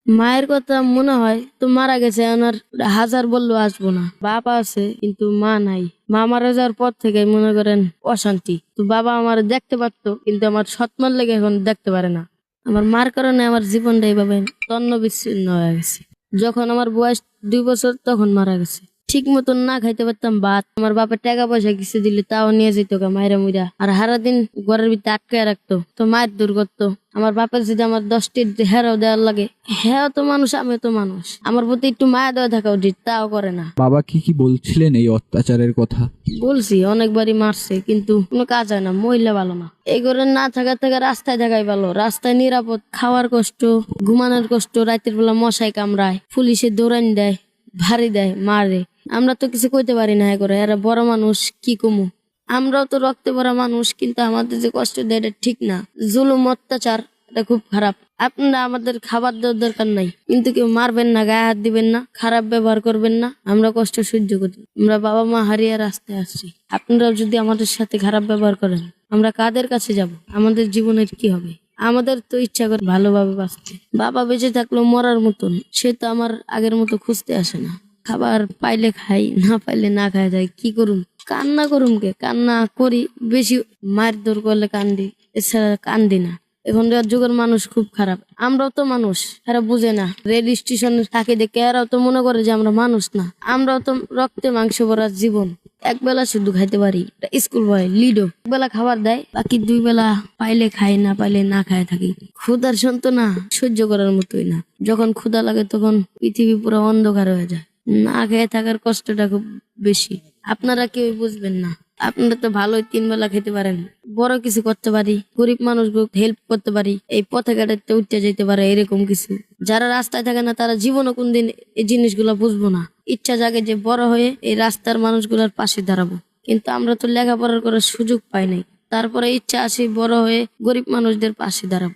মায়ের কথা মনে হয় তো মারা গেছে, ওনার হাজার বললেও আসবো না। বাবা আছে কিন্তু মা নাই। মা মারা যাওয়ার পর থেকে মনে করেন অশান্তি। তো বাবা আমার দেখতে পারতো কিন্তু আমার সৎমার লেগে এখন দেখতে পারে না। আমার মার কারণে আমার জীবনটা এইভাবে তন্ন বিচ্ছিন্ন হয়ে গেছে। যখন আমার বয়স 2 বছর তখন মারা গেছে। ঠিক মতন না খাইতে পারতাম ভাত। আমার বাপের টাকা পয়সা কিছু দিলে তাও নিয়ে যেত গা মায়েরা মুইরা। আর সারাদিন ঘরের ভিতরে আটকায় রাখতো, তো মায়ের দূর করতো। আমার বাপের যদি আমার 10টি হেরাও দেওয়ার লাগে, হ্যাঁ তো মানুষ, আমিও তো মানুষ, আমার প্রতি একটু মায়া দেওয়া থাকা উচিত, তাও করে না। বাবা কি বলছিলেন এই অত্যাচারের কথা? বলছি অনেকবারই মারছে কিন্তু কোনো কাজ হয় না। মহিলা ভালো না, এই করে না থাকার থেকে রাস্তায় থাকাই ভালো। রাস্তায় নিরাপদ, খাওয়ার কষ্ট, ঘুমানোর কষ্ট, রাতের বেলা মশায় কামড়ায়, পুলিশে দৌড়ান দেয়, ভারী দেয়, মারে। আমরা তো কিছু কইতে পারি না। করে এরা বড় মানুষ, কি কমু? আমরাও তো রক্তে ভরা মানুষ, কিন্তু আমাদের যে কষ্ট দেয় এটা ঠিক না। জুলুম, অত্যাচার, এটা খুব খারাপ। আপনারা আমাদের খাবার দেওয়ার দরকার নাই, কিন্তু কেউ মারবেন না, গায়ে হাত দিবেন না, খারাপ ব্যবহার করবেন না। আমরা কষ্ট সহ্য করি। আমরা বাবা মা হারিয়ে রাস্তায় আসছি, আপনারাও যদি আমাদের সাথে খারাপ ব্যবহার করেন, আমরা কাদের কাছে যাব? আমাদের জীবনের কি হবে? আমাদের তো ইচ্ছা করে ভালোভাবে বাঁচতে। বাবা বেঁচে থাকলো মরার মতন, সে তো আমার আগের মতো খুঁজতে আসে না। খাবার পাইলে খাই, না পাইলে না খাই যায়। কি করুম? কান্না করুম কে? কান্না করি বেশি, মায়ের দৌড় করলে কান্দি, এছাড়া কান্দি না। এখনকার যুগের মানুষ খুব খারাপ। আমরাও তো মানুষ, এরা বুঝে না। রেল স্টেশনে থাকে দেখে এরাও তো মনে করে যে আমরা মানুষ না। আমরাও তো রক্তে মাংস ভরা জীবন। একবেলা শুধু খাইতে পারি, স্কুল বয় লিডো একবেলা খাবার দেয়, বাকি 2 বেলা পাইলে খাই, না পাইলে না খায় থাকি। ক্ষুধার যন্ত্রণা সহ্য করার মতোই না। যখন ক্ষুধা লাগে তখন পৃথিবী পুরো অন্ধকার হয়ে যায়। না খেয়ে থাকার কষ্টটা খুব বেশি। আপনারা কেউ বুঝবেন না। আপনারা তো ভালোই 3 বেলা খেতে পারেন, বড় কিছু করতে পারি, গরিব মানুষগুলো হেল্প করতে পারি, এই পথে ঘাটে উঠতে যেতে পারে, এরকম কিছু। যারা রাস্তায় থাকে না তারা জীবনও কোনদিন এই জিনিসগুলো বুঝবো না। ইচ্ছা জাগে যে বড় হয়ে এই রাস্তার মানুষগুলোর পাশে দাঁড়াবো, কিন্তু আমরা তো লেখাপড়ার করার সুযোগ পাই নাই। তারপরে ইচ্ছা আছে বড় হয়ে গরিব মানুষদের পাশে দাঁড়াবো।